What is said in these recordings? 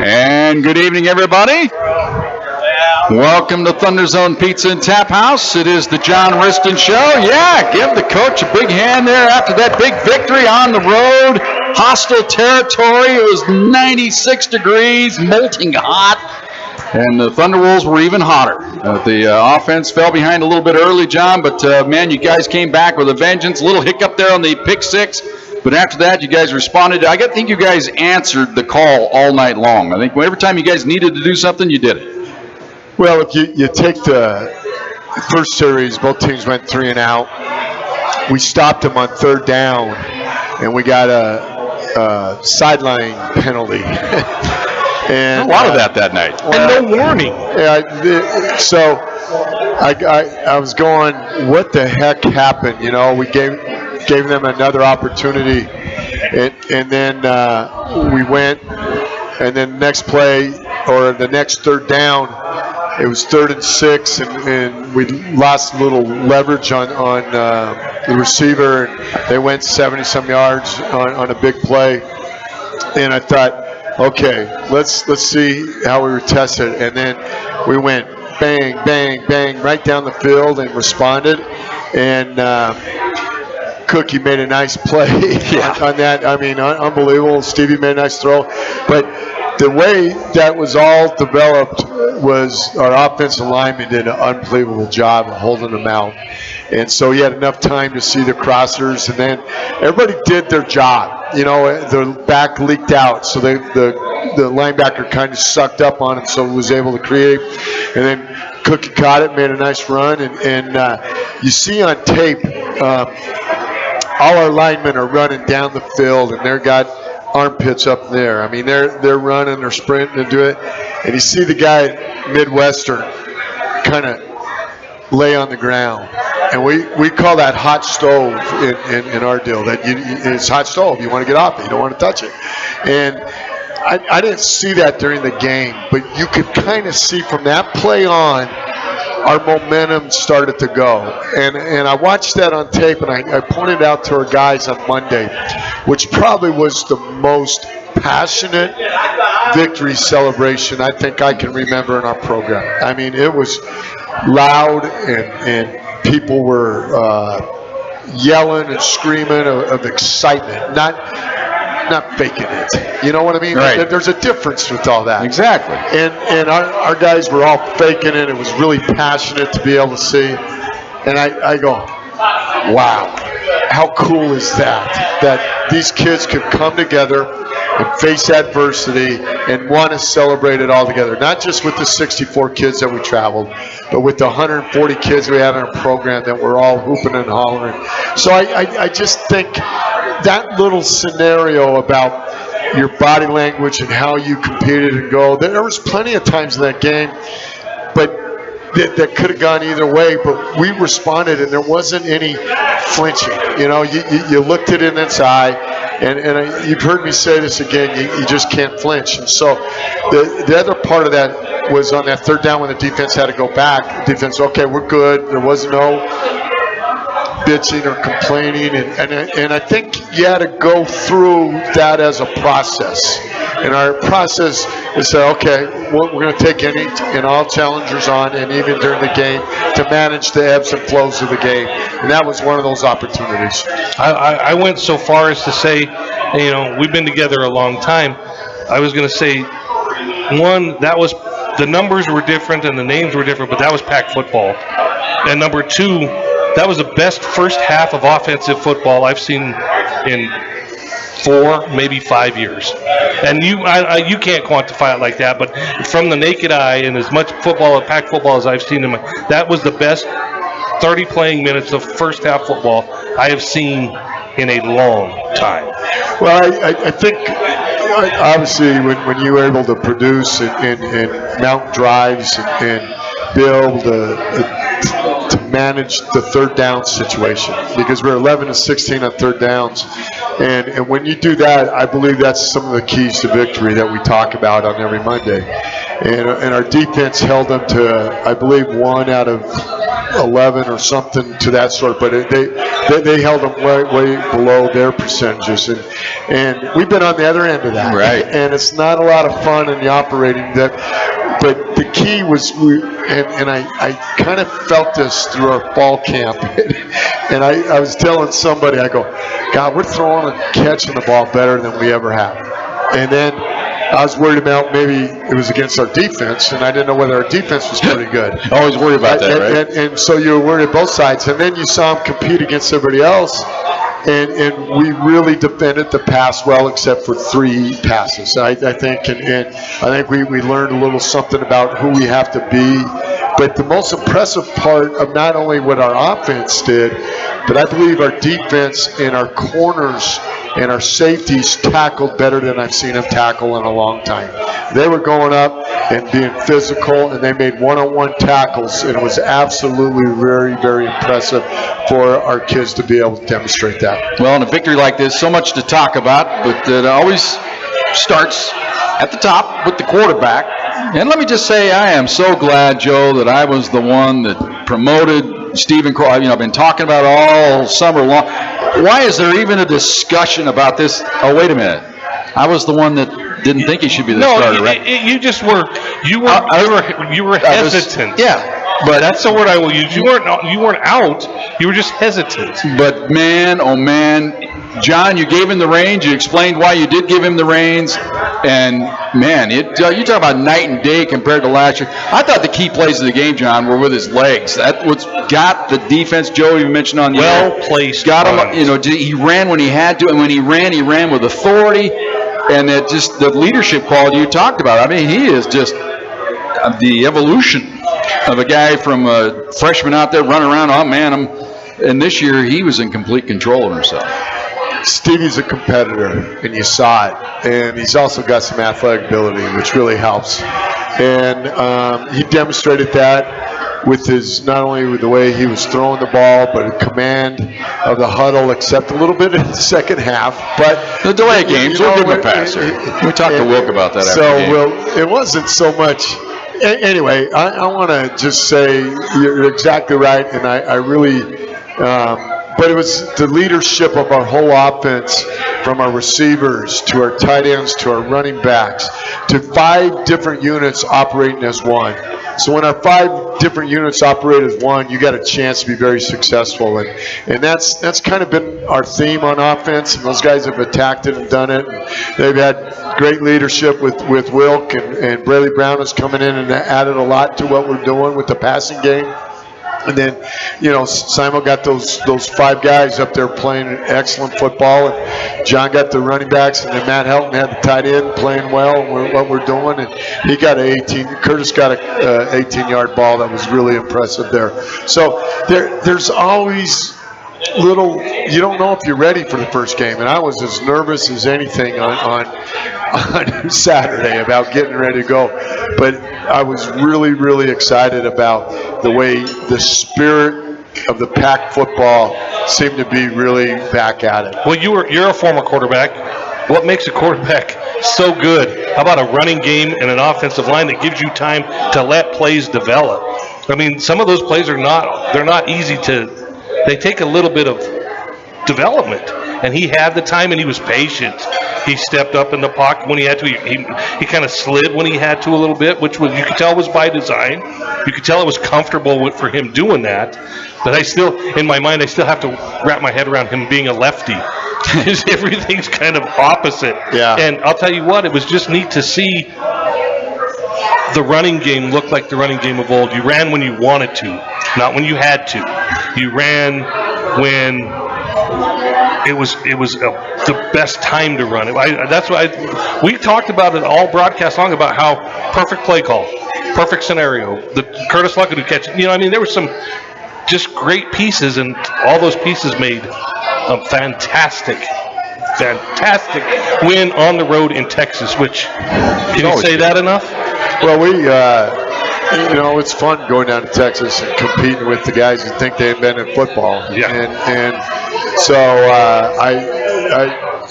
And good evening, everybody. Welcome to ThunderZone Pizza and TapHouse. It is the John Wristen Show. Yeah, give the coach a big hand there after that big victory on the road. Hostile territory. It was 96 degrees, molting hot. And the Thunderwolves were even hotter. The offense fell behind a little bit early, John, but man, you guys came back with a vengeance. A little hiccup there on the pick six. But after that, you guys responded. I think you guys answered the call all night long. I think every time you guys needed to do something, you did it. Well, if you take the first series, both teams went 3 and out. We stopped them on third down, and we got a sideline penalty. And a lot of that night. And no warning. Yeah, so I was going, what the heck happened? You know, we gave them another opportunity, and then we went, and then next play, or the next third down, it was 3rd and 6, and we lost a little leverage on the receiver, and they went 70-some yards on a big play, and I thought, okay, let's see how we were tested, and then we went bang, bang, bang right down the field and responded, and Cookie made a nice play on that. I mean, unbelievable. Stevie made a nice throw, but the way that was all developed was our offensive lineman did an unbelievable job of holding them out. And so he had enough time to see the crossers, and then everybody did their job. You know, the back leaked out, so the linebacker kind of sucked up on him, so he was able to create. And then Cookie caught it, made a nice run, and you see on tape, all our linemen are running down the field, and they've got armpits up there. I mean, they're running, they're sprinting to do it, and you see the guy at Midwestern kind of lay on the ground, and we call that hot stove in our deal. That it's hot stove. You want to get off it. You don't want to touch it. And I didn't see that during the game, but you could kind of see from that play on, our momentum started to go. And I watched that on tape, and I pointed out to our guys on Monday, which probably was the most passionate victory celebration I think I can remember in our program. I mean, it was loud, and people were yelling and screaming of excitement, not faking it. You know what I mean? Right. There's a difference with all that. Exactly. And our guys were all faking it. It was really passionate to be able to see. And I go, wow, how cool is that? That these kids could come together and face adversity and want to celebrate it all together. Not just with the 64 kids that we traveled, but with the 140 kids we had in our program that were all hooping and hollering. So I just think that little scenario about your body language and how you competed and go, there was plenty of times in that game, but that could have gone either way, but we responded, and there wasn't any flinching. You know, you looked it in its eye, and you've heard me say this again, you just can't flinch. And so the other part of that was on that third down when the defense had to go back. The defense, okay, we're good. There was no bitching or complaining, and I think you had to go through that as a process. And our process is say, okay, we're going to take any and all challengers on, and even during the game, to manage the ebbs and flows of the game. And that was one of those opportunities. I went so far as to say, you know, we've been together a long time. I was going to say, one, that was the numbers were different and the names were different, but that was Pac football. And number two, that was the best first half of offensive football I've seen in 4, maybe 5 years. And you can't quantify it like that, but from the naked eye and as much football, Pac football, as I've seen that was the best 30 playing minutes of first half football I have seen in a long time. Well, I think obviously when you were able to produce and mount drives and be able to manage the third down situation, because we're 11-16 on third downs, and when you do that, I believe that's some of the keys to victory that we talk about on every Monday. And our defense held them to, I believe, 1 out of 11 or something to that sort, but they held them way below their percentages, and we've been on the other end of that. Right. And it's not a lot of fun in the operating that. But the key was, I kind of felt this through our fall camp, and I was telling somebody, I go, God, we're throwing and catching the ball better than we ever have. And then I was worried about maybe it was against our defense, and I didn't know whether our defense was pretty good. Always worry about that, right? And so you were worried at both sides. And then you saw them compete against everybody else, and we really defended the pass well, except for 3 passes. I think, and I think we learned a little something about who we have to be. But the most impressive part of not only what our offense did, but I believe our defense and our corners and our safeties tackled better than I've seen them tackle in a long time. They were going up and being physical, and they made one-on-one tackles, and it was absolutely very, very impressive for our kids to be able to demonstrate that. Well, in a victory like this, so much to talk about, but it always starts at the top with the quarterback. And let me just say, I am so glad, Joe, that I was the one that promoted Stephen Crow. I've been talking about it all summer long. Why is there even a discussion about this? Oh, wait a minute. I was the one that didn't think he should be the starter, right? You just were. You were hesitant. But that's the word I will use. You weren't out. You were just hesitant. But man, oh man, John, you gave him the reins. You explained why you did give him the reins, and man, you talk about night and day compared to last year. I thought the key plays of the game, John, were with his legs. That's what's got the defense. Joe, you mentioned on the well-placed. Got him. He ran when he had to, and when he ran with authority, and it just the leadership quality you talked about. I mean, he is just the evolution of a guy from a freshman out there running around. Oh man, and this year he was in complete control of himself. Stevie's a competitor, and you saw it. And he's also got some athletic ability, which really helps. And he demonstrated that with his, not only with the way he was throwing the ball, but a command of the huddle, except a little bit in the second half. But the delay games, we'll give him a pass here. We talked to Wilk about that after the game. Well, it wasn't so much. Anyway, I want to just say you're exactly right, and I really but it was the leadership of our whole offense, from our receivers to our tight ends to our running backs, to 5 different units operating as one. So when our 5 different units operate as one, you got a chance to be very successful, and that's kind of been our theme on offense. And those guys have attacked it and done it. And they've had great leadership with Wilk, and Braley Brown is coming in and added a lot to what we're doing with the passing game. And then, Simon got those 5 guys up there playing excellent football, and John got the running backs, and then Matt Helton had the tight end playing well, what we're doing, and he got Curtis got a 18-yard ball that was really impressive there. So there's always little, you don't know if you're ready for the first game, and I was as nervous as anything on Saturday about getting ready to go, but I was really, really excited about the way the spirit of the Pac football seemed to be really back at it. Well, you're a former quarterback. What makes a quarterback so good? How about a running game and an offensive line that gives you time to let plays develop? I mean, some of those plays they're not easy to. They take a little bit of development, and he had the time, and he was patient. He stepped up in the pocket when he had to. He kind of slid when he had to a little bit, which was, you could tell was by design. You could tell it was comfortable for him doing that. But I still, in my mind, I still have to wrap my head around him being a lefty. Everything's kind of opposite. Yeah. And I'll tell you what, it was just neat to see the running game look like the running game of old. You ran when you wanted to, not when you had to. You ran when it was the best time to run. That's why we talked about it all broadcast long about how perfect play call, perfect scenario. The Curtis Luckett who catch. There were some just great pieces, and all those pieces made a fantastic win on the road in Texas. Which can you say that enough? Well, it's fun going down to Texas and competing with the guys who think they've been in football. Yeah. And so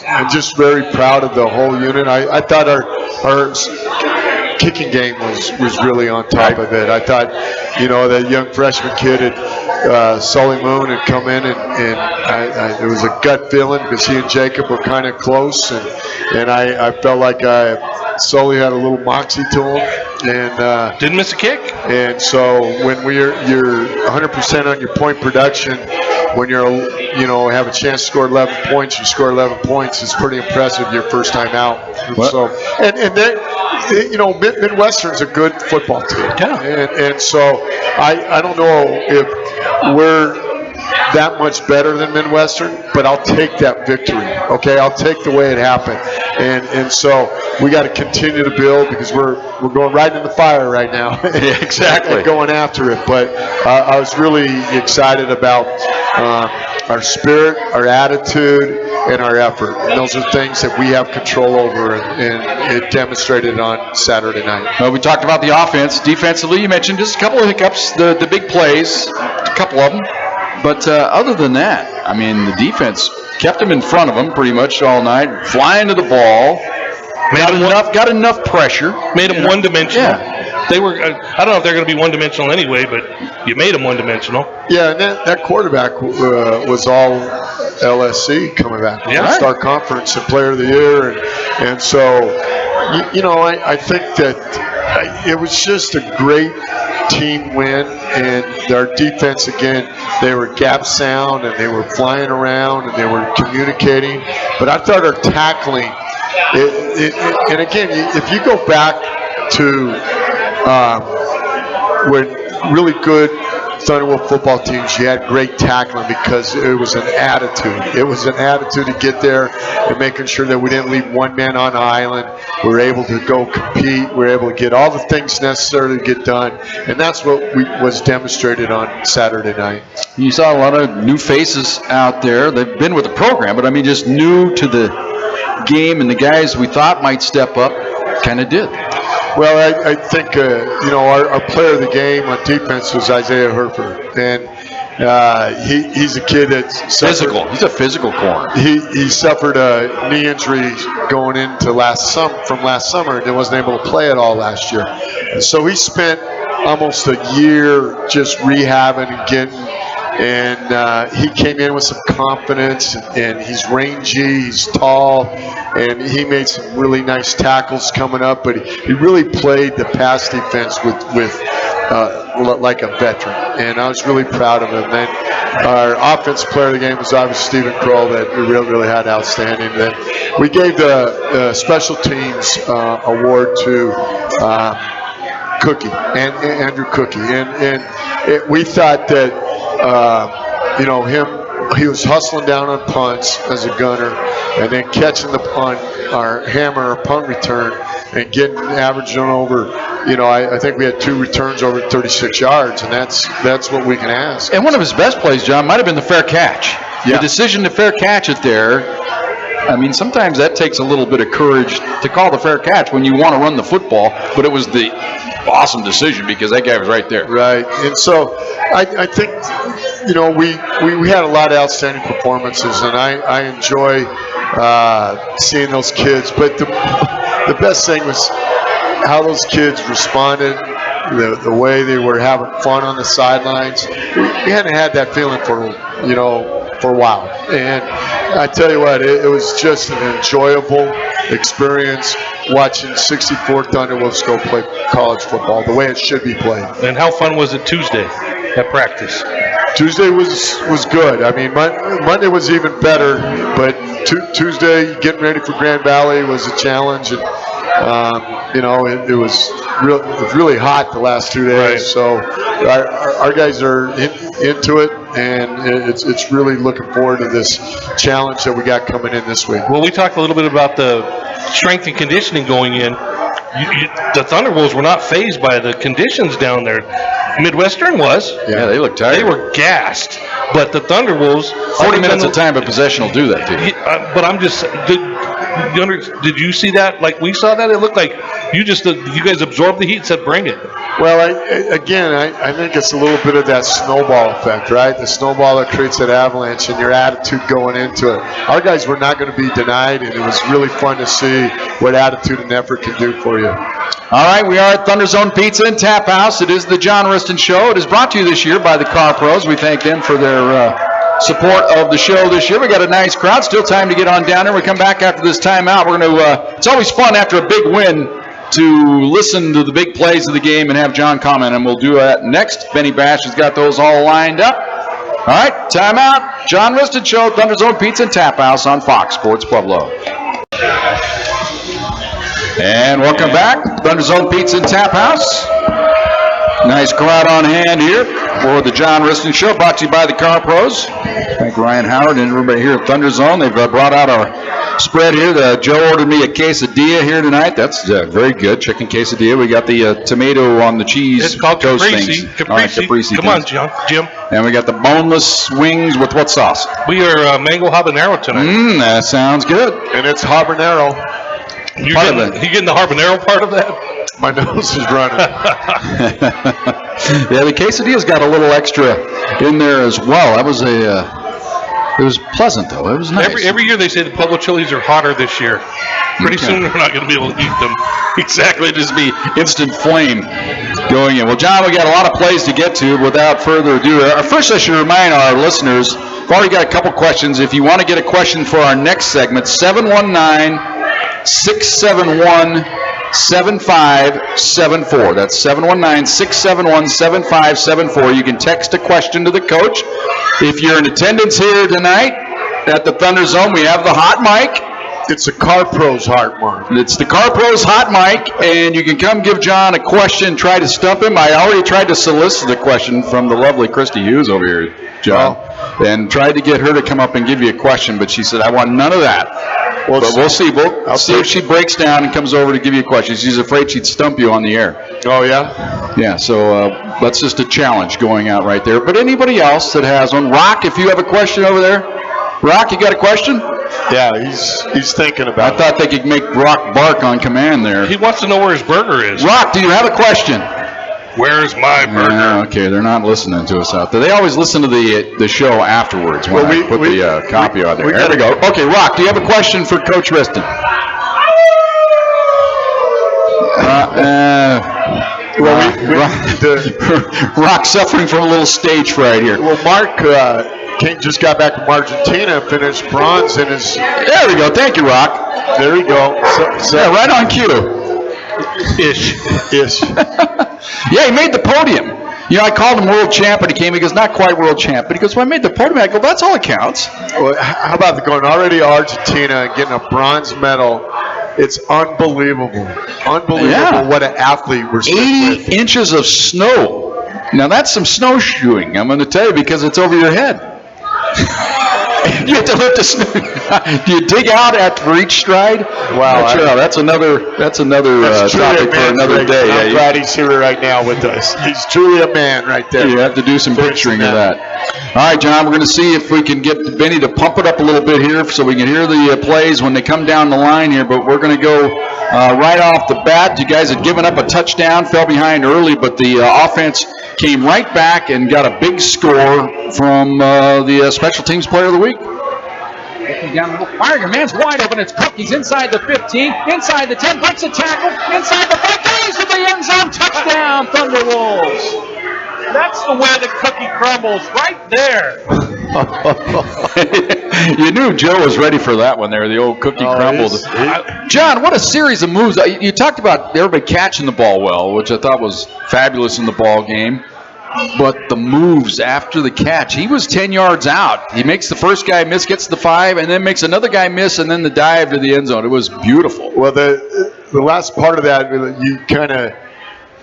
I'm just very proud of the whole unit. I thought kicking game was really on top of it. I thought, that young freshman kid Sully Moon had come in, and it was a gut feeling because he and Jacob were kind of close, and I felt like Sully had a little moxie to him, and didn't miss a kick. And so when you're 100% on your point production, when have a chance to score 11 points, you score 11 points. It's pretty impressive your first time out. What? So Midwestern's a good football team. Yeah. And so I don't know if we're that much better than Midwestern, but I'll take that victory. Okay, I'll take the way it happened, and so we got to continue to build because we're going right in the fire right now. Yeah, exactly. And going after it, but I was really excited about our spirit, our attitude, and our effort. And those are things that we have control over, and it demonstrated on Saturday night. Well, we talked about the offense. Defensively, you mentioned just a couple of hiccups, the big plays, a couple of them. But other than that, I mean, the defense kept them in front of them pretty much all night, flying to the ball. Got enough pressure. Made them one-dimensional. Yeah. They were. I don't know if they're going to be one-dimensional anyway, but you made them one-dimensional. Yeah, and that quarterback was all LSC coming back. Yeah. Star Conference and Player of the Year, and so I think that it was just a great team win, and our defense again, they were gap sound and they were flying around and they were communicating. But I thought our tackling, and again, if you go back to when really good Thunderwolf football teams, you had great tackling because it was an attitude. It was an attitude to get there and making sure that we didn't leave one man on the island. We were able to go compete. We were able to get all the things necessary to get done. And that's what was demonstrated on Saturday night. You saw a lot of new faces out there. They've been with the program, but I mean just new to the game, and the guys we thought might step up kind of did. Well, I think, our player of the game on defense was Isaiah Herford. And he's a kid that's physical. He's a physical corner. He suffered a knee injury going into last summer and wasn't able to play at all last year. And so he spent almost a year just rehabbing and getting. And he came in with some confidence, and he's rangy, he's tall, and he made some really nice tackles coming up. But he really played the pass defense with like a veteran, and I was really proud of him. Then our offensive player of the game was obviously Stephen Kroll, that we really had outstanding. Then we gave the special teams award to Cookie, and Andrew Cookie, and we thought that. He was hustling down on punts as a gunner, and then catching the punt, our hammer, or punt return, and averaging over. I think we had 2 returns over 36 yards, and that's what we can ask. And one of his best plays, John, might have been the fair catch. Yeah. The decision to fair catch it there. I mean, sometimes that takes a little bit of courage to call the fair catch when you want to run the football, but it was the awesome decision because that guy was right there. Right, and so I think, we had a lot of outstanding performances, and I enjoy seeing those kids. But the best thing was how those kids responded, the way they were having fun on the sidelines. We hadn't had that feeling for a while. And I tell you what, it was just an enjoyable experience watching 64 Thunderwolves go play college football the way it should be played. And how fun was it Tuesday at practice? Tuesday was good. I mean, Monday was even better, but Tuesday, getting ready for Grand Valley was a challenge. And, it was really hot the last 2 days. Right. So our guys are into it, and it's really looking forward to this challenge that we got coming in this week. Well, we talked a little bit about the strength and conditioning going in. The Thunderwolves were not fazed by the conditions down there. Midwestern was. Yeah, they looked tired. They were gassed. But the Thunderwolves... 40 minutes of time of possession will do that to you. But I'm just... Did you see that? Like we saw that? It looked like you guys absorbed the heat and said, bring it. Well, I think it's a little bit of that snowball effect, right? The snowball that creates that avalanche and your attitude going into it. Our guys were not going to be denied, and it was really fun to see what attitude and effort can do for you. All right, we are at ThunderZone Pizza and Tap House. It is the John Wristen Show. It is brought to you this year by the Car Pros. We thank them for their support of the show this year. We got a nice crowd. Still time to get on down there. We come back after this timeout. We're going to. It's always fun after a big win to listen to the big plays of the game and have John comment, and we'll do that next. Benny Bash has got those all lined up. All right, timeout. John Wristen Show, ThunderZone Pizza and Tap House on Fox Sports Pueblo. And welcome back, ThunderZone Pizza and Tap House. Nice crowd on hand here for the John Wristen Show, brought to you by the Car Pros. Thank Ryan Howard and everybody here at ThunderZone. They've brought out our spread here. Joe ordered me a quesadilla here tonight. That's very good, chicken quesadilla. We got the tomato on the cheese. It's called caprese. Caprese. Come on, Jim. And we got the boneless wings with what sauce? We are mango habanero tonight. That sounds good. And it's habanero. You getting the habanero part of that? My nose is running. Yeah, the quesadilla's got a little extra in there as well. That was it was pleasant though. It was nice. Every year they say the Pueblo chilies are hotter this year. Pretty soon we're not going to be able to eat them. Exactly, just be instant flame going in. Well, John, we got a lot of plays to get to. Without further ado, first I should remind our listeners, we've already got a couple questions. If you want to get a question for our next segment, 719-671-7574. That's 719-671-7574. You can text a question to the coach. If you're in attendance here tonight at the ThunderZone, we have the hot mic. It's the Car Pros hot mic. It's the Car Pros hot mic, and you can come give John a question, try to stump him. I already tried to solicit a question from the lovely Christy Hughes over here, John, and tried to get her to come up and give you a question, but she said, I want none of that. Well, but we'll see. I'll see if she breaks down and comes over to give you a question. She's afraid she'd stump you on the air. Oh, yeah? Yeah, so that's just a challenge going out right there. But anybody else that has one, Rock, if you have a question over there. Rock, you got a question? Yeah, he's thinking about it. I thought they could make Rock bark on command there. He wants to know where his burger is. Rock, do you have a question? Where's my burger? Okay, they're not listening to us out there. They always listen to the show afterwards when I put the copy on there. There we go. Okay, Rock, do you have a question for Coach Wristen? Rock suffering from a little stage fright here. Well, Mark King just got back from Argentina, finished bronze in his... There we go. Thank you, Rock. There you go. Yeah, right on cue. Ish. Yeah, he made the podium. You know, I called him world champ, and he came. He goes, not quite world champ. But he goes, well, I made the podium. I go, that's all that counts. Well, how about going already to Argentina and getting a bronze medal? It's unbelievable. Unbelievable what an athlete we're seeing. 80 inches of snow. Now, that's some snowshoeing, I'm going to tell you, because it's over your head. You have to lift the snow. Do you dig out for each stride? Wow. That's another topic for another day. I'm glad he's here right now with us. He's truly a man right there. You have to do some picturing of that. All right, John, we're going to see if we can get Benny to pump it up a little bit here so we can hear the plays when they come down the line here, but we're going to go right off the bat. You guys had given up a touchdown, fell behind early, but the offense came right back and got a big score from the special teams player of the week. Looking down the middle, firing, a man's wide open. It's Cook. He's inside the 15, inside the 10, breaks a tackle, inside the 5, goes to the end zone, touchdown, Thunderwolves. That's the way the cookie crumbles, right there. You knew Joe was ready for that one there, the old cookie crumbled. John, what a series of moves. You talked about everybody catching the ball well, which I thought was fabulous in the ball game. But the moves after the catch, he was 10 yards out. He makes the first guy miss, gets the 5, and then makes another guy miss, and then the dive to the end zone. It was beautiful. Well, the last part of that,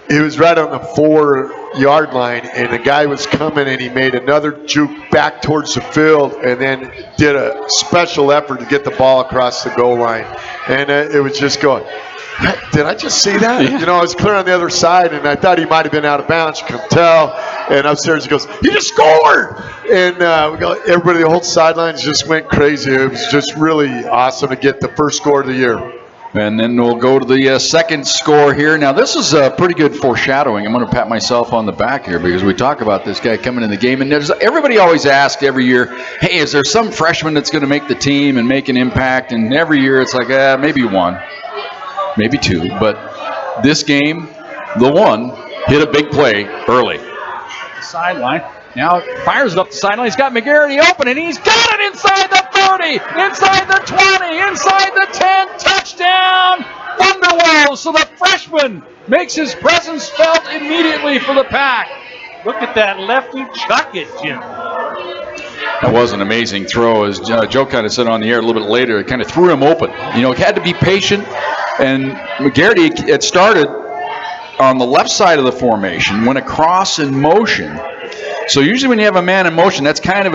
he was right on the 4-yard line, and the guy was coming, and he made another juke back towards the field, and then did a special effort to get the ball across the goal line. And it was just going, did I just see that? Yeah. You know, I was clear on the other side, and I thought he might have been out of bounds. You couldn't tell. And upstairs he goes, he just scored! And everybody, the whole sidelines just went crazy. It was just really awesome to get the first score of the year. And then we'll go to the second score here. Now, this is pretty good foreshadowing. I'm going to pat myself on the back here because we talk about this guy coming in the game. And everybody always asks every year, hey, is there some freshman that's going to make the team and make an impact? And every year it's like, maybe one, maybe two. But this game, the one, hit a big play early. Sideline. Now fires it up the sideline. He's got McGarity open, and he's got it inside the 30, inside the 20, inside the 10. Touchdown, Thunderwolves. So the freshman makes his presence felt immediately for the Pack. Look at that lefty chuck it, Jim. That was an amazing throw. As Joe kind of said on the air a little bit later, it kind of threw him open. You know, he had to be patient, and McGarity had started on the left side of the formation, went across in motion. So usually when you have a man in motion, that's kind of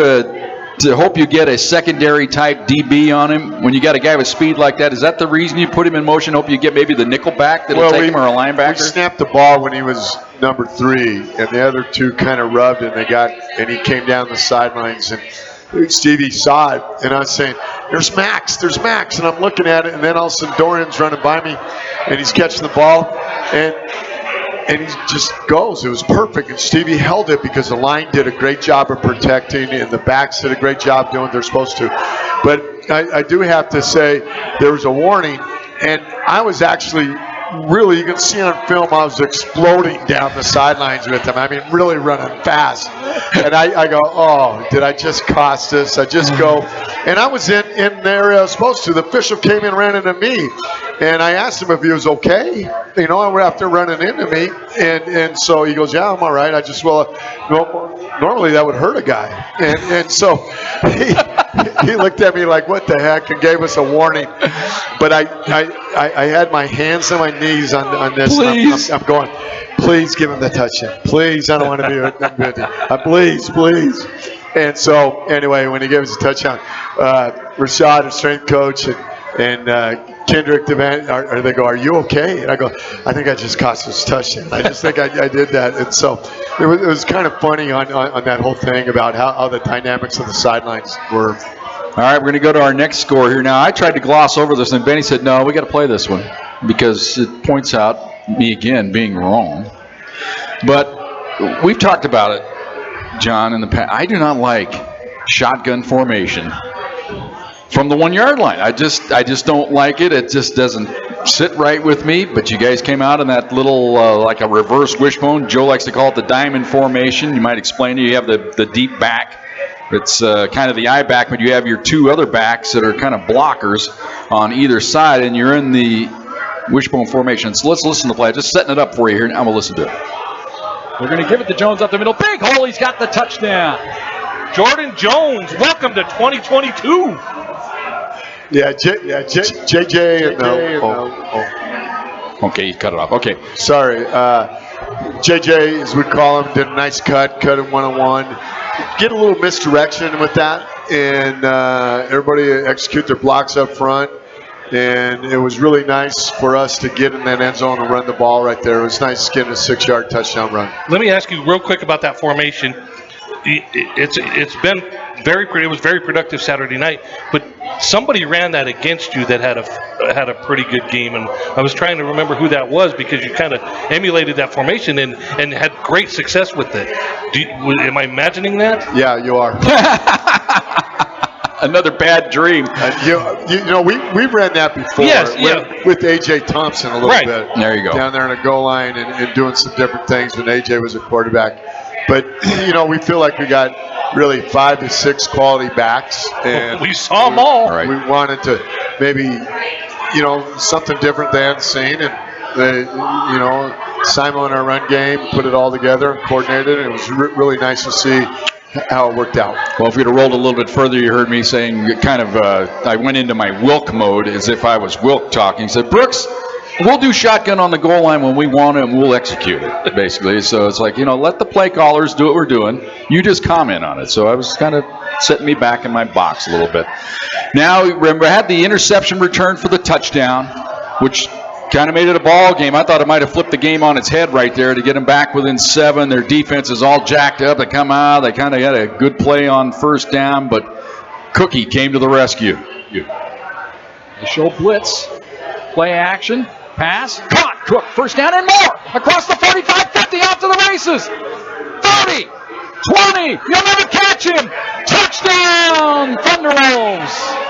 to hope you get a secondary type DB on him. When you got a guy with speed like that, is that the reason you put him in motion? Hope you get maybe the nickel back that'll take him, or a linebacker? We snapped the ball when he was number 3, and the other 2 kind of rubbed, and he came down the sidelines, and Stevie saw it, and I was saying, there's Max, and I'm looking at it, and then all of a sudden Dorian's running by me, and he's catching the ball, and he just goes. It was perfect, and Stevie held it because the line did a great job of protecting, and the backs did a great job doing what they're supposed to. But I do have to say there was a warning, and I was actually really, you can see on film, I was exploding down the sidelines with him. I mean, really running fast. And I go, oh, did I just cost us? I just go. And I was in the area I was supposed to. The official came in and ran into me. And I asked him if he was okay. You know, after running into me. And so he goes, yeah, I'm all right. I just, normally that would hurt a guy. And so he looked at me like, what the heck, and gave us a warning. But I had my hands on my knees on this. Please. I'm going, please give him the touchdown. Please, I don't want to be please. And so, anyway, when he gave us a touchdown, Rashad, the strength coach, and Kendrick, they go, are you okay? And I go, I think I just cost us a touchdown. I just think I did that. And so it was kind of funny on that whole thing about how the dynamics of the sidelines were. All right, we're going to go to our next score here. Now, I tried to gloss over this, and Benny said, no, we got to play this one because it points out me again being wrong. But we've talked about it, John, in the past. I do not like shotgun formation from the 1 yard line. I just don't like it. It just doesn't sit right with me. But you guys came out in that little like a reverse wishbone. Joe likes to call it the diamond formation. You might explain it. You have the deep back. It's kind of the eye back, but you have your 2 other backs that are kind of blockers on either side, and you're in the wishbone formation. So let's listen to the play. Just setting it up for you here, and I'm going to listen to it. They're going to give it to Jones up the middle. Big hole. He's got the touchdown. Jordan Jones, welcome to 2022. Yeah, JJ. Okay, you cut it off. Okay. Sorry. JJ, as we call him, did a nice cut him one-on-one. Get a little misdirection with that, and everybody execute their blocks up front. And it was really nice for us to get in that end zone and run the ball right there. It was nice getting a 6-yard touchdown run. Let me ask you real quick about that formation. It's been it was very productive Saturday night, but somebody ran that against you that had a pretty good game, and I was trying to remember who that was because you kind of emulated that formation and had great success with it. Am I imagining that? Yeah, you are. Another bad dream. You know, we ran that before. Yes, with A.J. Thompson a little bit. There you go. Down there in the goal line and doing some different things when A.J. was a quarterback. But, you know, we feel like we got really 5 to 6 quality backs. And we saw them all. Right. We wanted to maybe, you know, something different they hadn't seen. And, you know, Simon in our run game put it all together and coordinated. And it was really nice to see how it worked out. Well, if we'd have rolled a little bit further, you heard me saying kind of, I went into my Wilk mode as if I was Wilk talking. He said, Brooks, we'll do shotgun on the goal line when we want it, and we'll execute it, basically. So it's like, you know, let the play callers do what we're doing. You just comment on it. So I was kind of setting me back in my box a little bit. Now, remember, I had the interception return for the touchdown, which kind of made it a ball game. I thought it might have flipped the game on its head right there to get them back within 7. Their defense is all jacked up. They come out. They kind of got a good play on first down, but Cookie came to the rescue. They show blitz. Play action. Pass. Caught. Cook. First down and more. Across the 45, 50, out to the races. 30, 20. You'll never catch him. Touchdown, Thunderwolves.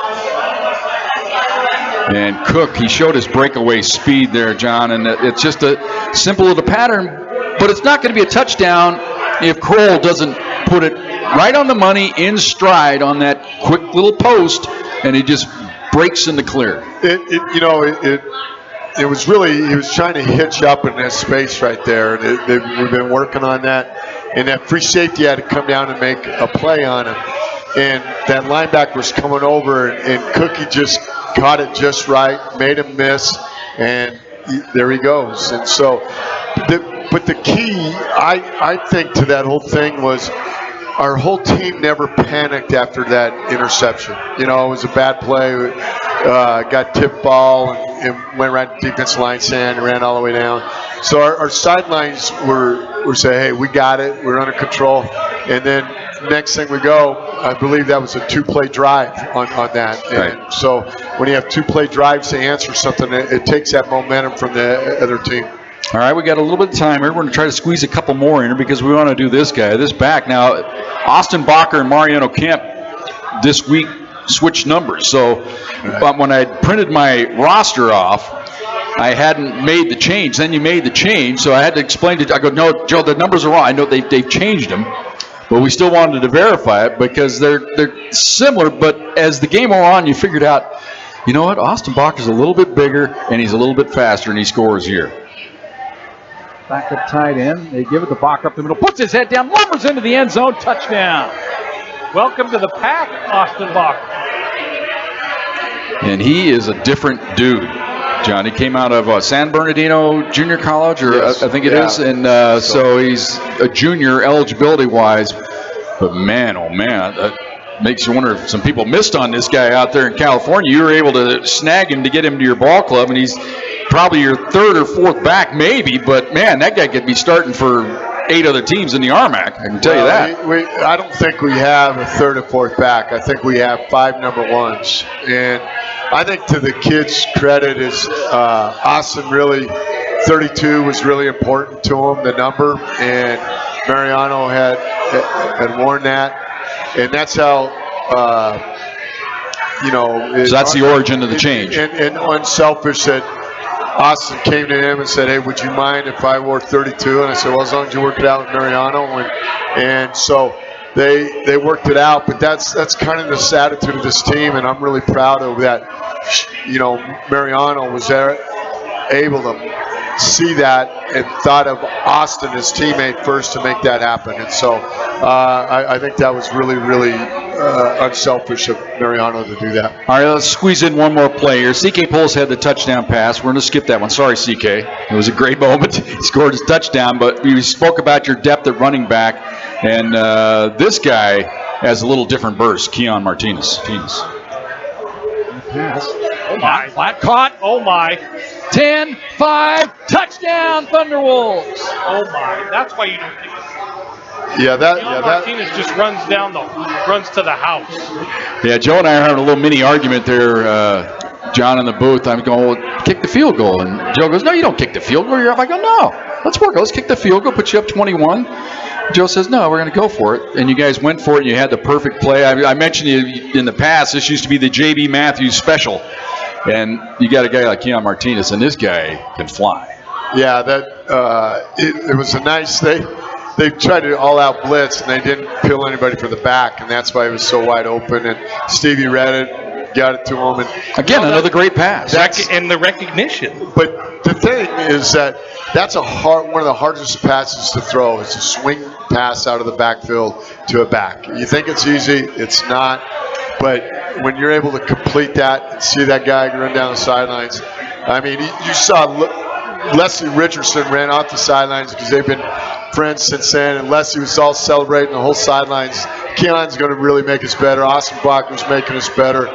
And Cook, he showed his breakaway speed there, John, and it's just a simple little pattern, but it's not going to be a touchdown if Kroll doesn't put it right on the money in stride on that quick little post, and he just breaks in the clear. It was really, he was trying to hitch up in that space right there. And we've been working on that. And that free safety had to come down and make a play on him. And that linebacker was coming over, and Cookie just caught it just right, made him miss, and there he goes. And so, but the key, I think, to that whole thing was our whole team never panicked after that interception. It was a bad play. Got tipped ball and went right to defensive line stand and ran all the way down. So our sidelines were saying, hey, we got it. We're under control. And then next thing we go, I believe that was a 2-play drive on that. Right. And so when you have 2-play drives to answer something, it takes that momentum from the other team. All right, we got a little bit of time here. We're going to try to squeeze a couple more in here because we want to do this back. Now, Austin Bacher and Mariano Kemp this week switched numbers. So when I printed my roster off, I hadn't made the change. Then you made the change, so I had to explain I go, no, Joe, the numbers are wrong. I know they've changed them, but we still wanted to verify it because they're similar. But as the game went on, you figured out, you know what? Austin Bacher's a little bit bigger, and he's a little bit faster, and he scores here. Back up tight end. They give it to Bach up the middle. Puts his head down. Lumbers into the end zone. Touchdown. Welcome to the pack, Austin Bach. And he is a different dude, John. He came out of San Bernardino Junior College, or yes. I think it is. And so he's a junior eligibility-wise. But man, oh man, makes you wonder if some people missed on this guy out there in California. You were able to snag him to get him to your ball club, and he's probably your third or fourth back, maybe. But man, that guy could be starting for 8 other teams in the RMAC. I can tell you that. I don't think we have a third or fourth back. I think we have 5 number ones. And I think to the kids' credit is Austin really, 32 was really important to him, the number. And Mariano had worn that. And that's how, so that's the origin of the change. And unselfish that Austin came to him and said, hey, would you mind if I wore 32? And I said, well, as long as you work it out with Mariano. And so they worked it out. But that's kind of the attitude of this team, and I'm really proud of that. Mariano was there, able to see that and thought of Austin, his teammate, first to make that happen. And so I think that was really, really unselfish of Mariano to do that. All right, let's squeeze in one more play here. CK Poles had the touchdown pass. We're going to skip that one. Sorry, CK. It was a great moment. He scored his touchdown, but we spoke about your depth at running back, and this guy has a little different burst, Keon Martinez. Oh my, flat caught. Oh my. 10-5, touchdown, Thunderwolves. Oh my, that's why you don't think Martinez just runs to the house. Yeah, Joe and I are having a little mini argument there, John, in the booth. I'm going, well, kick the field goal. And Joe goes, no, you don't kick the field goal. You're up. I go, no, let's work. Let's kick the field goal, put you up 21. Joe says, no, we're going to go for it. And you guys went for it, and you had the perfect play. I mentioned you in the past, this used to be the J.B. Matthews special. And you got a guy like Keon Martinez, and this guy can fly. Yeah, it was a nice thing. They tried to all-out blitz, and they didn't peel anybody for the back, and that's why it was so wide open. And Stevie read it, got it to him. And again, another great pass. And the recognition. But the thing is that's one of the hardest passes to throw is a swing pass out of the backfield to a back. You think it's easy, it's not. But when you're able to complete that and see that guy run down the sidelines, I mean, you saw Leslie Richardson ran off the sidelines because they've been friends since then, and Leslie was all celebrating the whole sidelines. Keon's going to really make us better. Austin Bach was making us better.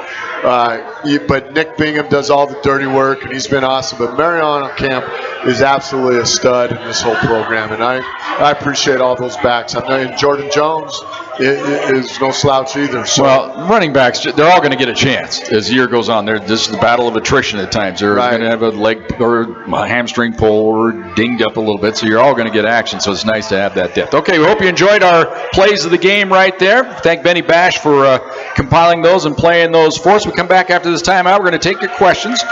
But Nick Bingham does all the dirty work, and he's been awesome. But Mariano Camp is absolutely a stud in this whole program, and I appreciate all those backs. And Jordan Jones is no slouch either. So. Well, running backs, they're all going to get a chance as the year goes on. This is the battle of attrition at times. They're going to have a leg or a hamstring pull or dinged up a little bit, so you're all going to get action, so it's nice to have that depth. Okay, we hope you enjoyed our plays of the game right there. Thank Benny Bash for compiling those and playing those for us. we come back after this timeout, we're going to take your questions.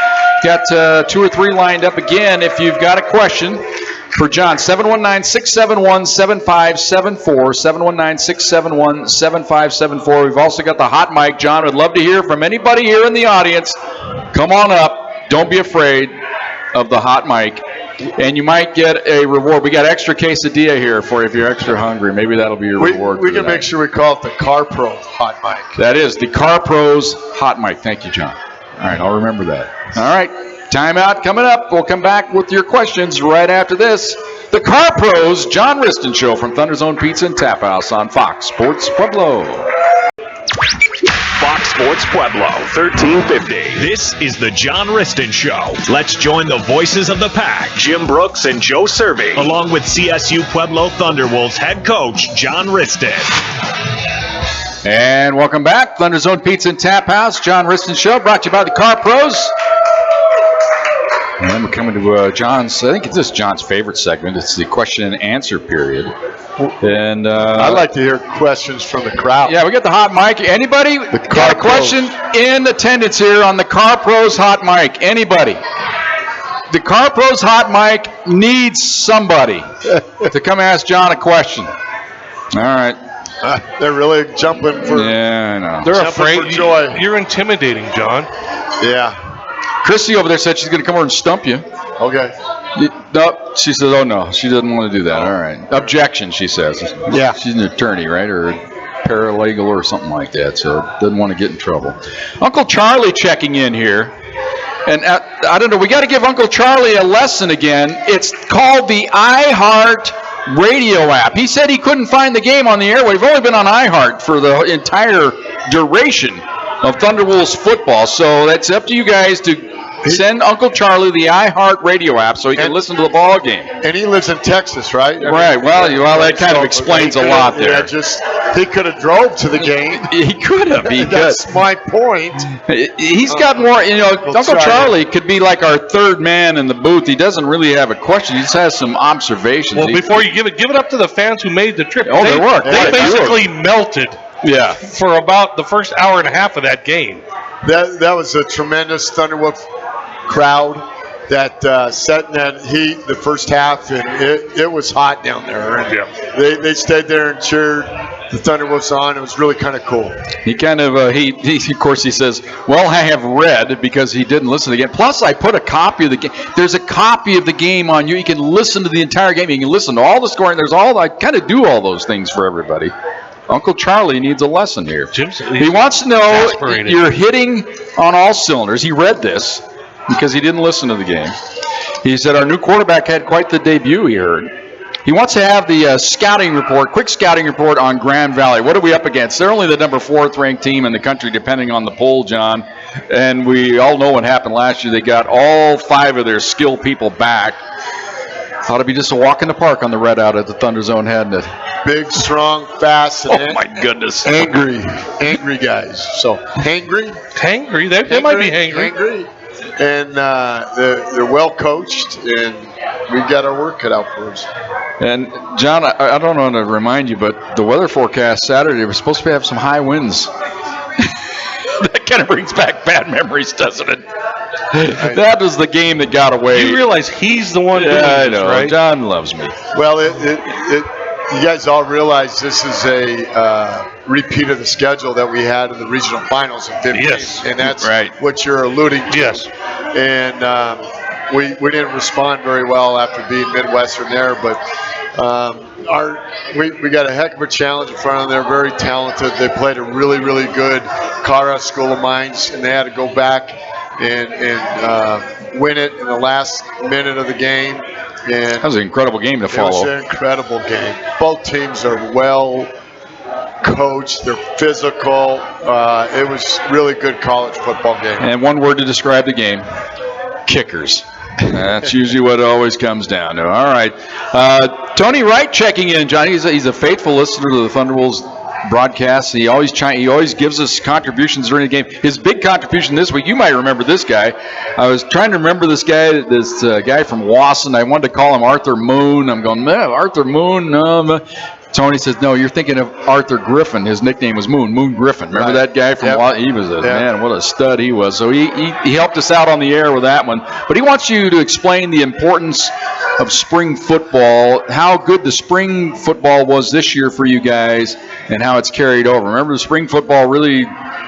Got 2 or 3 lined up again. If you've got a question for John, 719-671-7574, 719-671-7574. We've also got the hot mic. John would love to hear from anybody here in the audience. Come on up. Don't be afraid of the hot mic. And you might get a reward. We got extra quesadilla here for you if you're extra hungry. Maybe that'll be your reward. We can make sure we call it the Car Pro hot mic. That is the Car Pros hot mic. Thank you, John. All right, I'll remember that. All right, timeout coming up. We'll come back with your questions right after this. The Car Pros John Wristen Show from ThunderZone Pizza and Tap House on Fox Sports Pueblo. Fox Sports Pueblo, 1350. This is the John Wristen Show. Let's join the voices of the pack, Jim Brooks and Joe Cervi, along with CSU Pueblo Thunderwolves head coach, John Wristen. And welcome back. ThunderZone Pizza and Tap House, John Wristen Show, brought to you by the Car Pros. And then we're coming to John's, I think it's this John's favorite segment. It's the question and answer period. And I like to hear questions from the crowd. Yeah, we got the hot mic. Anybody got a question in attendance here on the Car Pros hot mic? Anybody? The Car Pros hot mic needs somebody to come ask John a question. All right. They're really jumping for. Yeah, I know. They're afraid. For joy. You're intimidating, John. Yeah. Chrissy over there said she's going to come over and stump you. Okay. No, she says, oh, no, she doesn't want to do that. All right. Objection, she says. Yeah. She's an attorney, right, or a paralegal or something like that, so doesn't want to get in trouble. Uncle Charlie checking in here. And I don't know, we got to give Uncle Charlie a lesson again. It's called the iHeart Radio app. He said he couldn't find the game on the air. We've only been on iHeart for the entire duration of Thunderwolves football, so that's up to you guys to send Uncle Charlie the iHeart Radio app so he can listen to the ball game. And he lives in Texas, right? Right. Well, that kind of explains a lot there. Yeah, he could have drove to the game. He could have. That's my point. He's got more. Uncle Charlie could be like our third man in the booth. He doesn't really have a question. He just has some observations. Well, before you give it up to the fans who made the trip. Oh, they worked. They basically melted. Yeah. For about the first hour and a half of that game. That was a tremendous Thunderwolf crowd that sat in that heat the first half, and it was hot down there. And they stayed there and cheered the Thunderwolves on. It was really kind of cool. He kind of he of course he says, well, I have read, because he didn't listen to the game. Plus, I put a copy of the game. There's a copy of the game on you. You can listen to the entire game. You can listen to all the scoring. I kind of do all those things for everybody. Uncle Charlie needs a lesson here. He wants to know you're hitting on all cylinders. He read this because he didn't listen to the game. He said our new quarterback had quite the debut, he heard. He wants to have the quick scouting report on Grand Valley. What are we up against? They're only the number 4th ranked team in the country, depending on the poll, John. And we all know what happened last year. They got all 5 of their skill people back. Thought it'd be just a walk in the park on the red out at the ThunderZone, hadn't it? Big, strong, fast, and oh my goodness, angry guys. So hangry, they might be hangry, and they're well coached, and we've got our work cut out for us. And John, I don't want to remind you, but the weather forecast Saturday was supposed to have some high winds. That kind of brings back bad memories, doesn't it? That was the game that got away. You realize he's the one doing this, right? John loves me. Well, you guys all realize this is a repeat of the schedule that we had in the regional finals in 15. Yes. And that's what you're alluding to. Yes. And we didn't respond very well after being Midwestern there, but we got a heck of a challenge in front of them. They're very talented. They played a really, really good Cara School of Mines, and they had to go back and win it in the last minute of the game. And that was an incredible game to follow. It was an incredible game. Both teams are well coached. They're physical. It was really good college football game. And one word to describe the game: kickers. That's usually what it always comes down to. All right. Tony Wright checking in, Johnny. He's a faithful listener to the Thunderwolves broadcast. He always gives us contributions during the game. His big contribution this week, you might remember this guy. I was trying to remember this guy from Wasson. I wanted to call him Arthur Moon. I'm going, Arthur Moon. Tony says, no, you're thinking of Arthur Griffin. His nickname was Moon Griffin. Remember that guy from He was man, what a stud he was. So he helped us out on the air with that one. But he wants you to explain the importance of spring football, how good the spring football was this year for you guys, and how it's carried over. Remember, the spring football really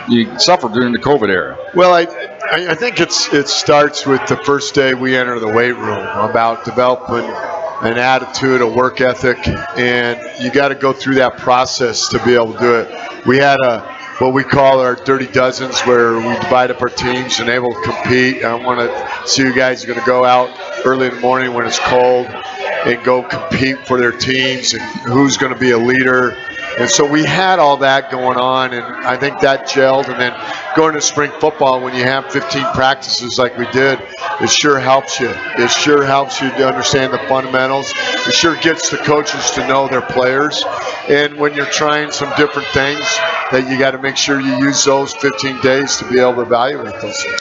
you suffered during the COVID era. Well, I think it starts with the first day we enter the weight room, about developing an attitude, a work ethic, and you got to go through that process to be able to do it. We had what we call our dirty dozens, where we divide up our teams and able to compete. I want to see you guys are going to go out early in the morning when it's cold and go compete for their teams and who's going to be a leader. And so we had all that going on, and I think that gelled. And then going to spring football, when you have 15 practices like we did, it sure helps you. It sure helps you to understand the fundamentals. It sure gets the coaches to know their players. And when you're trying some different things, that you got to make sure you use those 15 days to be able to evaluate those things.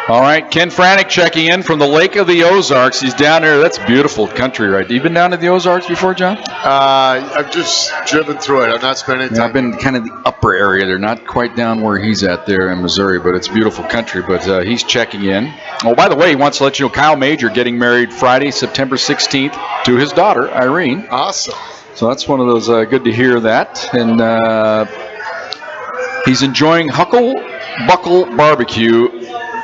All right, Ken Franick checking in from the Lake of the Ozarks. He's down there. That's beautiful country, right? You been down to the Ozarks before, John? I've just driven through it. I've not spent any time. I've been kind of the upper area. They're not quite down where he's at there in Missouri, but it's beautiful country. But he's checking in. Oh, by the way, he wants to let you know Kyle Major getting married Friday, September 16th to his daughter, Irene. Awesome. So that's one of those good to hear that. And he's enjoying Huckle Buckle Barbecue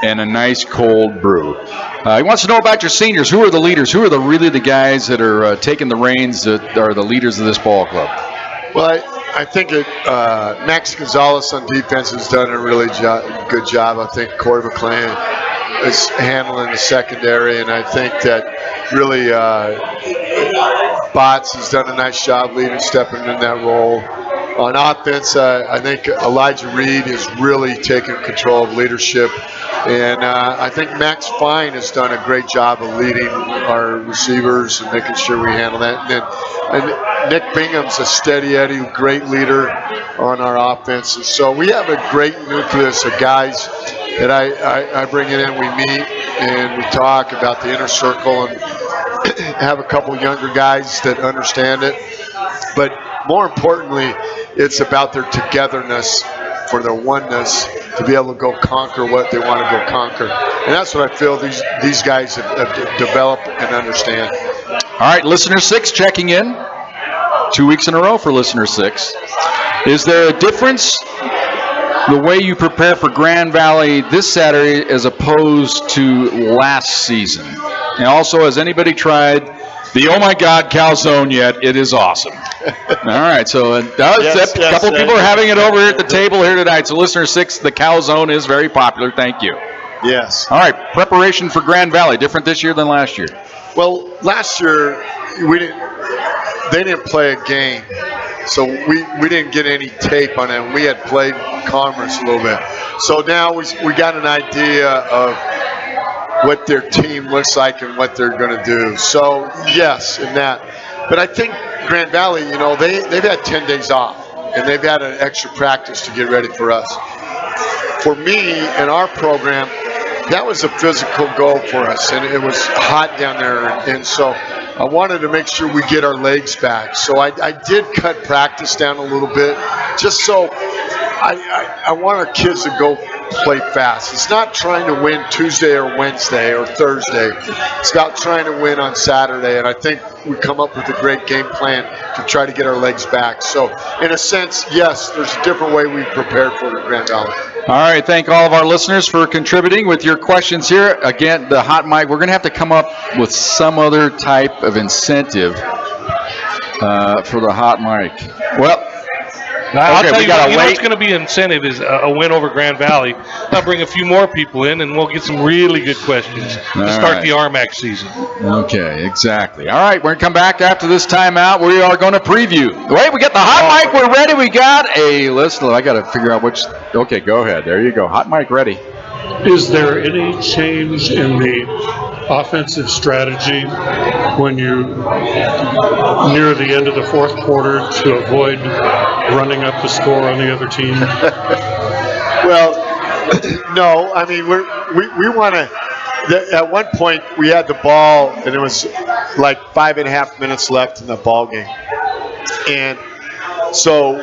and a nice cold brew. He wants to know about your seniors. Who are the leaders? Who are really the guys that are taking the reins, that are the leaders of this ball club? Well, I think Max Gonzalez on defense has done a really good job. I think Corey McLean is handling the secondary, and I think that really Botts has done a nice job leading, stepping in that role. On offense, I think Elijah Reed has really taken control of leadership. And I think Max Fine has done a great job of leading our receivers and making sure we handle that. And Nick Bingham's a steady Eddie, great leader on our offense. And so we have a great nucleus of guys that I bring in. We meet and we talk about the inner circle and have a couple younger guys that understand it. But more importantly, it's about their togetherness, for their oneness, to be able to go conquer what they want to go conquer. And that's what I feel these guys have developed and understand. All right, Listener 6 checking in. 2 weeks in a row for Listener 6. Is there a difference the way you prepare for Grand Valley this Saturday as opposed to last season? And also, has anybody tried the Oh My God calzone yet? It is awesome. All right, so a couple of people are having it over here at the table here tonight. So Listener 6, the calzone is very popular. Thank you. Yes. All right, preparation for Grand Valley, different this year than last year? Well, last year they didn't play a game, so we didn't get any tape on it. We had played Commerce a little bit. So now we got an idea of what their team looks like and what they're going to do. So, yes, in that. But I think Grand Valley, they've had 10 days off, and they've had an extra practice to get ready for us. For me and our program, that was a physical goal for us, and it was hot down there. And so I wanted to make sure we get our legs back. So I did cut practice down a little bit, just so I want our kids to go play fast. It's not trying to win Tuesday or Wednesday or Thursday. It's about trying to win on Saturday, and I think we come up with a great game plan to try to get our legs back. So, in a sense, yes, there's a different way we prepared for the Grand Valley. All right, thank all of our listeners for contributing with your questions here. Again, the hot mic, we're going to have to come up with some other type of incentive for the hot mic. Well, I'll tell you what's going to be incentive is a win over Grand Valley. I'll bring a few more people in, and we'll get some really good questions to start the RMAC season. Okay, exactly. All right, we're going to come back after this timeout. We are going to preview. Wait, we got the hot mic. We're ready. We got a list. I got to figure out which. Okay, go ahead. There you go. Hot mic ready. Is there any change in the offensive strategy when you near the end of the fourth quarter to avoid running up the score on the other team? Well, no. I mean, we want to. At one point, we had the ball, and it was like 5.5 minutes left in the ball game. And so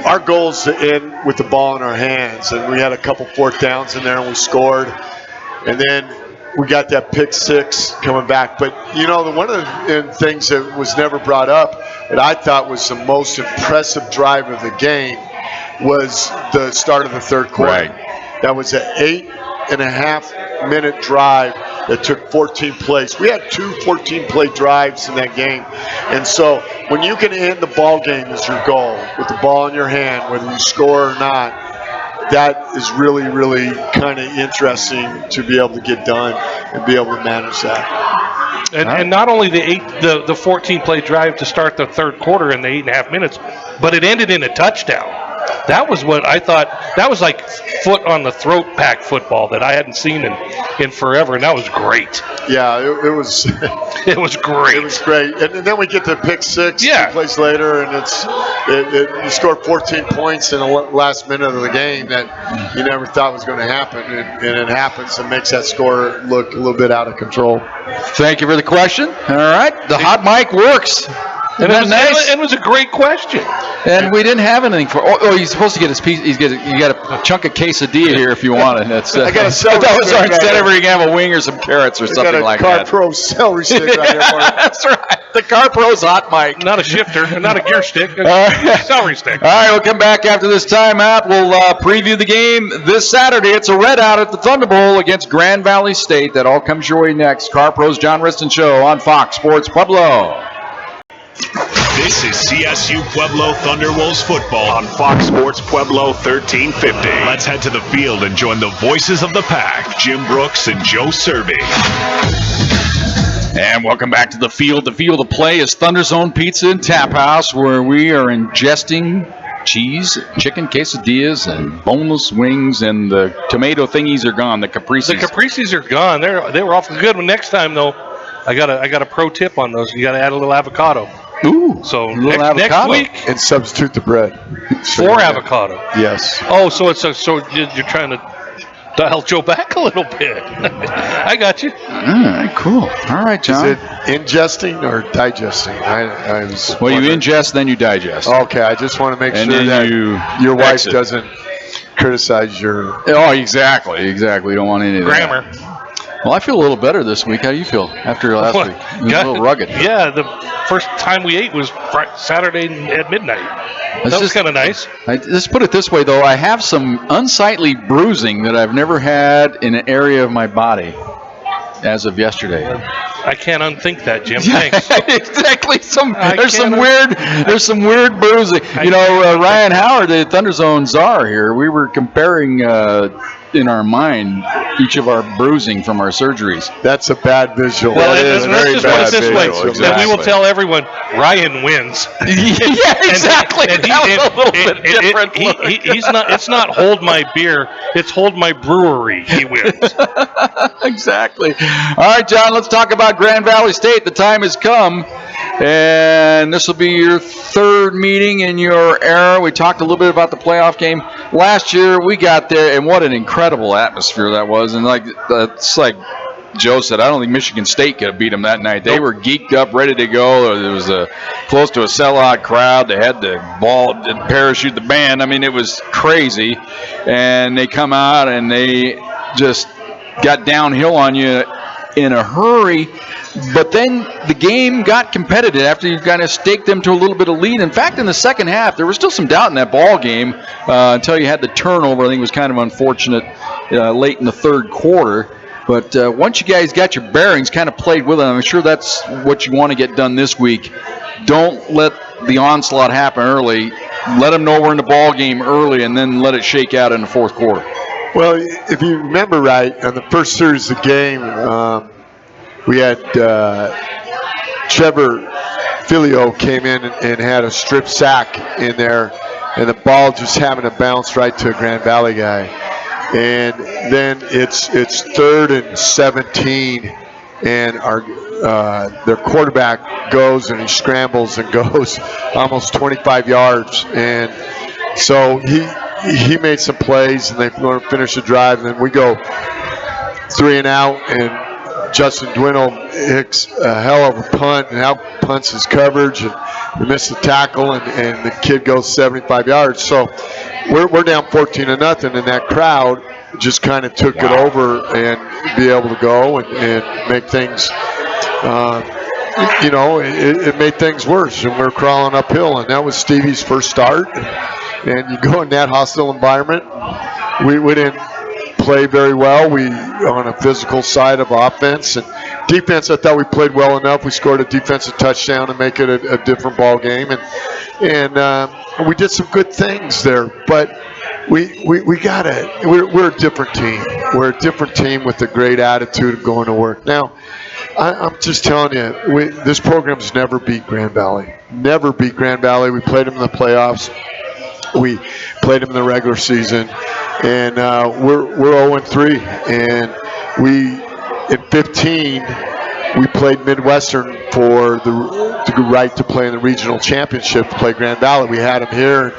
our goal is to end with the ball in our hands, and we had a couple fourth downs in there, and we scored. And then we got that pick six coming back. But, one of the things that was never brought up that I thought was the most impressive drive of the game was the start of the third quarter. Right. That was an 8.5-minute drive that took 14 plays. We had 2 14-play drives in that game. And so when you can end the ball game as your goal, with the ball in your hand, whether you score or not, that is really, really kind of interesting to be able to get done and be able to manage that. And not only the 14-play drive to start the third quarter in the 8.5 minutes, but it ended in a touchdown. That was what I thought. That was like foot on the throat pack football that I hadn't seen in forever, and that was great. Yeah, it was. It was great. It was great. And then we get to pick six 2 plays later, and you scored 14 points in the last minute of the game that you never thought was going to happen, and it happens and makes that score look a little bit out of control. Thank you for the question. All right, the hot mic works. And it was a great question. And we didn't have anything for. Oh, he's supposed to get his piece. You got a chunk of quesadilla here if you want it. That's. I got a celery sorry, stick. Instead of you can have a wing or some carrots or something like that. Car Pro celery stick right here for you. That's right. The Car Pro's hot mic. Not a shifter, not a gear stick, a celery stick. All right, we'll come back after this timeout. We'll preview the game this Saturday. It's a red out at the Thunder Bowl against Grand Valley State. That all comes your way next. Car Pro's John Wristen Show on Fox Sports Pueblo. This is CSU Pueblo Thunderwolves football on Fox Sports Pueblo 1350. Let's head to the field and join the voices of the pack, Jim Brooks and Joe Cervi. And welcome back to the field. The field of play is ThunderZone Pizza and TapHouse, where we are ingesting cheese, chicken quesadillas, and boneless wings, and the tomato thingies are gone. The caprices. The caprices are gone. They were awful good. Next time though, I got a pro tip on those. You got to add a little avocado. Ooh, so next week and substitute the bread for avocado. Yes. Oh, so you're trying to dial Joe back a little bit. I got you. All right, cool. All right, John. Is it ingesting or digesting? Well, you ingest, then you digest. Okay, I just want to make sure that your wife doesn't criticize your. Oh, exactly. You don't want any of grammar. That. Well, I feel a little better this week. How do you feel after last week? It was a little rugged. Yeah, the first time we ate was Saturday at midnight. That was kind of nice. Let's put it this way, though. I have some unsightly bruising that I've never had in an area of my body as of yesterday. I can't unthink that, Jim. Thanks. Exactly. There's some weird bruising. Ryan Howard, the ThunderZone czar here, we were comparing in our mind each of our bruising from our surgeries. That's a bad visual. Well, let's just put it this way. Exactly. Then we will tell everyone Ryan wins. Yeah, exactly. That was a little bit different. He's not. It's not hold my beer. It's hold my brewery. He wins. Exactly. All right, John. Let's talk about Grand Valley State. The time has come, and this will be your third meeting in your era. We talked a little bit about the playoff game last year. We got there, and what an incredible atmosphere that was. And it's like Joe said, I don't think Michigan State could have beat them that night. They were geeked up, ready to go. There was close to a sellout crowd. They had the ball and parachute the band. I mean, it was crazy. And they come out and they just got downhill on you in a hurry. But then the game got competitive after you kind of staked them to a little bit of lead. In fact, in the second half, there was still some doubt in that ball game until you had the turnover. I think it was kind of unfortunate late in the third quarter. But once you guys got your bearings, kind of played with it, I'm sure that's what you want to get done this week. Don't let the onslaught happen early. Let them know we're in the ball game early, and then let it shake out in the fourth quarter. Well, if you remember right, on the first series of the game, we had Trevor Filio came in and had a strip sack in there, and the ball just happened to bounce right to a Grand Valley guy. And then it's 3rd and 17, and their quarterback goes and he scrambles and goes almost 25 yards. And so he made some plays, and they finish the drive, and then we go 3 and out, and Justin Dwinnell hits a hell of a punt and out punts his coverage, and we miss the tackle, and the kid goes 75 yards. So we're down 14-0, and that crowd just kind of took it over and be able to go and make things, it made things worse, and we're crawling uphill. And that was Stevie's first start. And you go in that hostile environment. We didn't play very well. We on a physical side of offense and defense. I thought we played well enough. We scored a defensive touchdown to make it a different ball game, and we did some good things there. But we gotta. We're a different team. We're a different team with a great attitude of going to work. Now, I'm just telling you, this program's never beat Grand Valley. Never beat Grand Valley. We played them in the playoffs. We played them in the regular season, and we're 0-3. And in 15, we played Midwestern for the right to play in the regional championship to play Grand Valley. We had them here.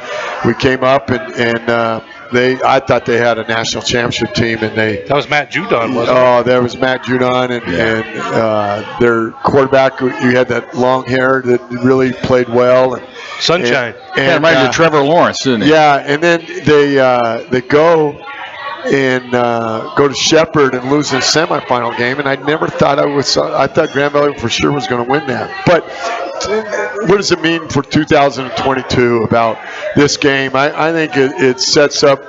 We came up, and I thought they had a national championship team, and that was Matt Judon, wasn't it? Oh, that was Matt Judon, and their quarterback. You had that long hair that really played well. And, Sunshine. And reminded of Trevor Lawrence, didn't he? Yeah, and then they go to Shepherd and lose in the semifinal game, and I never thought I thought Grand Valley for sure was going to win that. But what does it mean for 2022 about this game? I think it sets up.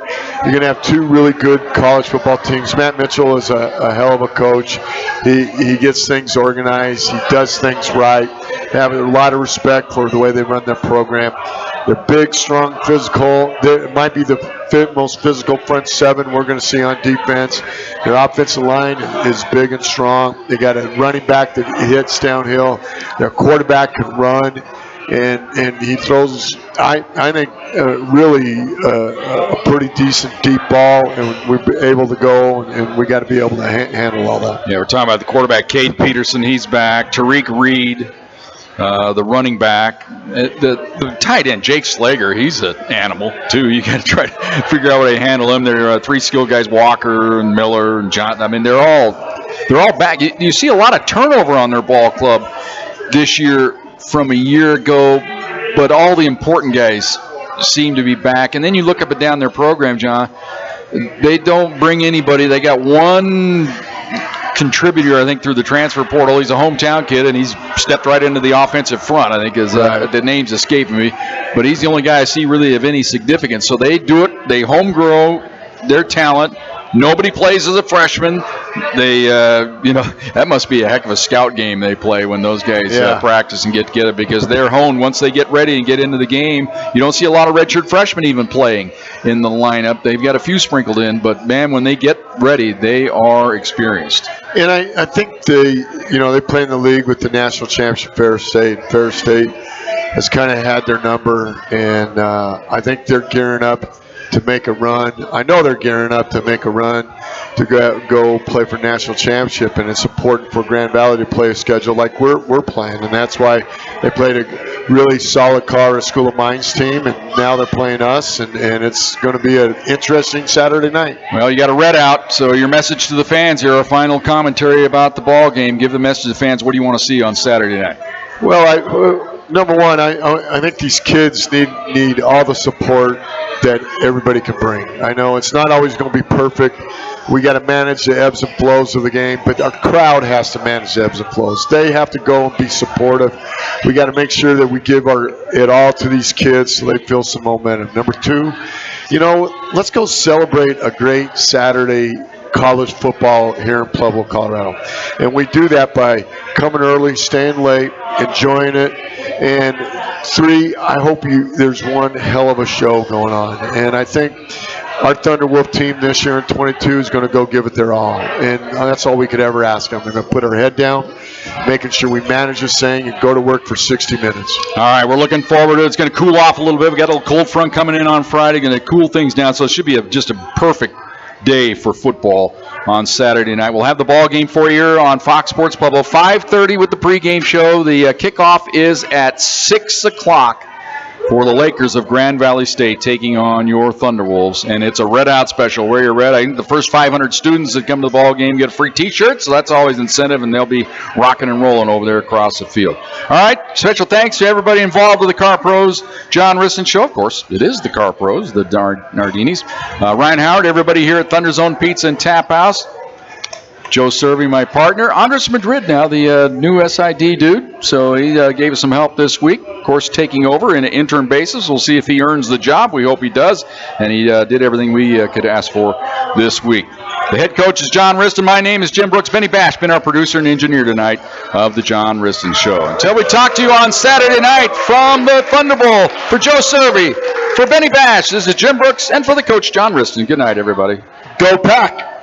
You're going to have two really good college football teams. Matt Mitchell is a hell of a coach. He gets things organized. He does things right. They have a lot of respect for the way they run their program. They're big, strong, physical. It might be the most physical front seven we're going to see on defense. Their offensive line is big and strong. They got a running back that hits downhill. Their quarterback can run, and he throws, I think, really a pretty decent deep ball, and we're able to go, and we got to be able to handle all that. Yeah, we're talking about the quarterback, Cade Peterson. He's back. Tariq Reed. The running back, the tight end, Jake Slager, he's an animal too. You got to try to figure out how to handle him. There are three skilled guys, Walker and Miller and John. I mean, they're all back. You see a lot of turnover on their ball club this year from a year ago, but all the important guys seem to be back. And then you look up and down their program, John. They don't bring anybody. They got one contributor, I think, through the transfer portal. He's a hometown kid, and he's stepped right into the offensive front. I think the name's escaping me, but he's the only guy I see really of any significance. So they do it. They home grow their talent. Nobody plays as a freshman. They, that must be a heck of a scout game they play when those guys practice and get it, because they're honed once they get ready and get into the game. You don't see a lot of redshirt freshmen even playing in the lineup. They've got a few sprinkled in, but man, when they get ready, they are experienced. And I think they play in the league with the national championship Ferris State. Ferris State has kind of had their number, and I think they're gearing up to make a run. I know they're gearing up to make a run to go play for national championship, and it's important for Grand Valley to play a schedule like we're playing, and that's why they played a really solid Colorado School of Mines team, and now they're playing us, and it's going to be an interesting Saturday night. Well, you got a red out, so your message to the fans here, a final commentary about the ball game. Give the message to the fans. What do you want to see on Saturday night? Well, number one, I think these kids need all the support that everybody can bring. I know it's not always going to be perfect. We got to manage the ebbs and flows of the game, but our crowd has to manage the ebbs and flows. They have to go and be supportive. We got to make sure that we give it all to these kids so they feel some momentum. Number two, let's go celebrate a great Saturday college football here in Pueblo, Colorado. And we do that by coming early, staying late, enjoying it. And three, I hope there's one hell of a show going on. And I think our Thunderwolf team this year in 22 is going to go give it their all. And that's all we could ever ask them. We're going to put our head down, making sure we manage this thing and go to work for 60 minutes. All right, we're looking forward to it. It's going to cool off a little bit. We got a little cold front coming in on Friday, going to cool things down. So it should be just a perfect day for football on Saturday night. We'll have the ball game for you here on Fox Sports Pueblo. 5:30 with the pregame show. The kickoff is at 6 o'clock for the Lakers of Grand Valley State taking on your Thunderwolves. And it's a red out special. Wear your red. I think the first 500 students that come to the ball game get a free T-shirt, so that's always incentive, and they'll be rocking and rolling over there across the field. All right, special thanks to everybody involved with the Car Pros John Wristen Show. Of course, it is the Car Pros, the Nardinis. Ryan Howard, everybody here at ThunderZone Pizza and Tap House. Joe Cervi, my partner. Andres Madrid now, the new SID dude. So he gave us some help this week. Of course, taking over in an interim basis. We'll see if he earns the job. We hope he does. And he did everything we could ask for this week. The head coach is John Wristen. My name is Jim Brooks. Benny Bash, been our producer and engineer tonight of the John Wristen Show. Until we talk to you on Saturday night from the Thunder Bowl, for Joe Cervi, for Benny Bash, this is Jim Brooks, and for the coach, John Wristen. Good night, everybody. Go Pack!